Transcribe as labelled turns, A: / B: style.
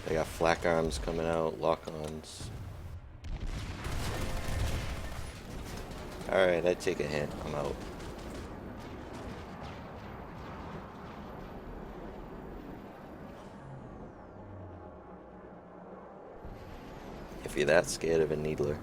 A: They got flak arms coming out, lock-ons. Alright, I take a hint. I'm out. If you're that scared of a needler.